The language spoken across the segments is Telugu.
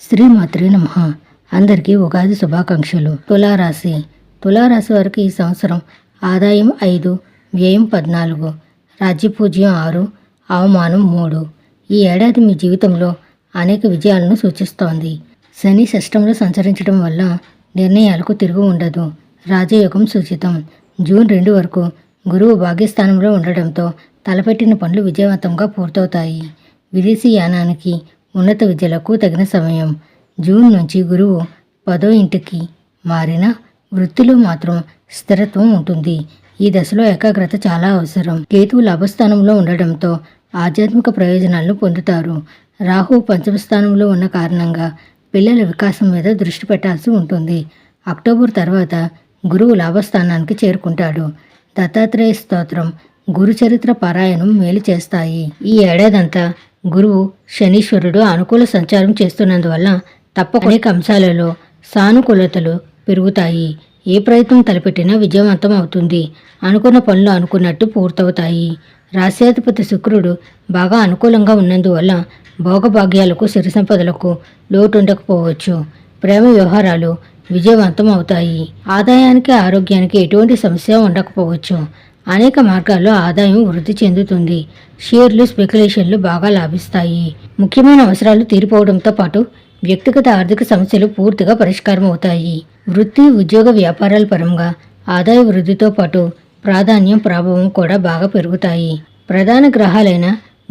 శ్రీమాత్రే నమః. అందరికీ ఉగాది శుభాకాంక్షలు. తులారాశి వారికి ఈ సంవత్సరం ఆదాయం 5, వ్యయం 14, రాజ్యపూజ్యం 6, అవమానం 3. ఈ ఏడాది మీ జీవితంలో అనేక విజయాలను సూచిస్తోంది. శని షష్టంలో సంచరించడం వల్ల నిర్ణయాలకు తిరుగు ఉండదు. రాజయోగం సూచితం. జూన్ 2 వరకు గురువు భాగ్యస్థానంలో ఉండడంతో తలపెట్టిన పనులు విజయవంతంగా పూర్తవుతాయి. విదేశీ యానానికి, ఉన్నత విద్యలకు తగిన సమయం. జూన్ నుంచి గురువు 10వ ఇంటికి మారిన వృత్తిలో మాత్రం స్థిరత్వం ఉంటుంది. ఈ దశలో ఏకాగ్రత చాలా అవసరం. కేతువు లాభస్థానంలో ఉండడంతో ఆధ్యాత్మిక ప్రయోజనాలను పొందుతారు. రాహు పంచమ స్థానంలో ఉన్న కారణంగా పిల్లల వికాసం మీద దృష్టి పెట్టాల్సి ఉంటుంది. అక్టోబర్ తర్వాత గురువు లాభస్థానానికి చేరుకుంటాడు. దత్తాత్రేయ స్తోత్రం, గురుచరిత్ర పారాయణం మేలు చేస్తాయి. ఈ ఏడాదంతా గురువు శనీశ్వరుడు అనుకూల సంచారం చేస్తున్నందువల్ల తప్పక అనేక అంశాలలో సానుకూలతలు పెరుగుతాయి. ఏ ప్రయత్నం తలపెట్టినా విజయవంతం అవుతుంది. అనుకున్న పనులు అనుకున్నట్టు పూర్తవుతాయి. రాశ్యాధిపతి శుక్రుడు బాగా అనుకూలంగా ఉన్నందువల్ల భోగభాగ్యాలకు, సిరి సంపదలకు లోటు ఉండకపోవచ్చు. ప్రేమ వ్యవహారాలు విజయవంతం అవుతాయి. ఆదాయానికి, ఆరోగ్యానికి ఎటువంటి సమస్య ఉండకపోవచ్చు. అనేక మార్గాల్లో ఆదాయం వృద్ధి చెందుతుంది. షేర్లు, స్పెక్యులేషన్లు బాగా లాభిస్తాయి. ముఖ్యమైన అవసరాలు తీరిపోవడంతో పాటు వ్యక్తిగత ఆర్థిక సమస్యలు పూర్తిగా పరిష్కారం అవుతాయి. వృత్తి, ఉద్యోగ, వ్యాపారాల పరంగా ఆదాయ వృద్ధితో పాటు ప్రాధాన్యం, ప్రభావం కూడా బాగా పెరుగుతాయి. ప్రధాన గ్రహాలైన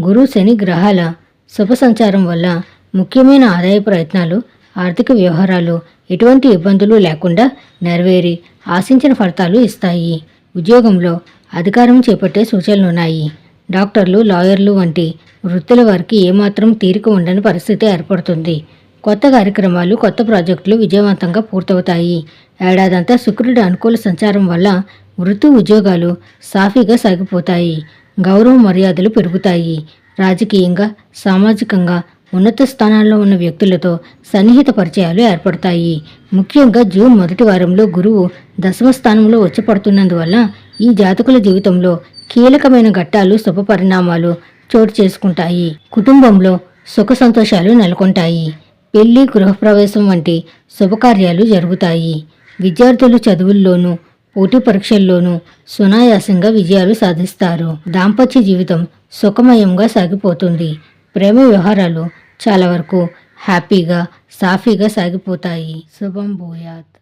గురు, శని గ్రహాల శుభ సంచారం వల్ల ముఖ్యమైన ఆదాయ ప్రయత్నాలు, ఆర్థిక వ్యవహారాలు ఎటువంటి ఇబ్బందులు లేకుండా నెరవేరి ఆశించిన ఫలితాలు ఇస్తాయి. ఉద్యోగంలో అధికారం చేపట్టే సూచనలున్నాయి. డాక్టర్లు, లాయర్లు వంటి వృత్తుల వారికి ఏమాత్రం తీరిక ఉండని పరిస్థితి ఏర్పడుతుంది. కొత్త కార్యక్రమాలు, కొత్త ప్రాజెక్టులు విజయవంతంగా పూర్తవుతాయి. ఏడాదంతా శుక్రుడి అనుకూల సంచారం వల్ల వృత్తి, ఉద్యోగాలు సాఫీగా సాగిపోతాయి. గౌరవ మర్యాదలు పెరుగుతాయి. రాజకీయంగా, సామాజికంగా ఉన్నత స్థానాల్లో ఉన్న వ్యక్తులతో సన్నిహిత పరిచయాలు ఏర్పడతాయి. ముఖ్యంగా జూన్ మొదటి వారంలో గురువు దశమ స్థానంలో వచ్చి పడుతున్నందువల్ల ఈ జాతకుల జీవితంలో కీలకమైన ఘట్టాలు, శుభ పరిణామాలు చోటు చేసుకుంటాయి. కుటుంబంలో సుఖ సంతోషాలు నెలకొంటాయి. పెళ్లి, గృహప్రవేశం వంటి శుభకార్యాలు జరుగుతాయి. విద్యార్థులు చదువుల్లోనూ, పోటీ పరీక్షల్లోనూ సునాయాసంగా విజయాలు సాధిస్తారు. దాంపత్య జీవితం సుఖమయంగా సాగిపోతుంది. ప్రేమ వ్యవహారాలు చాలా వరకు హ్యాపీగా, సాఫీగా సాగిపోతాయి. శుభం భూయాత్.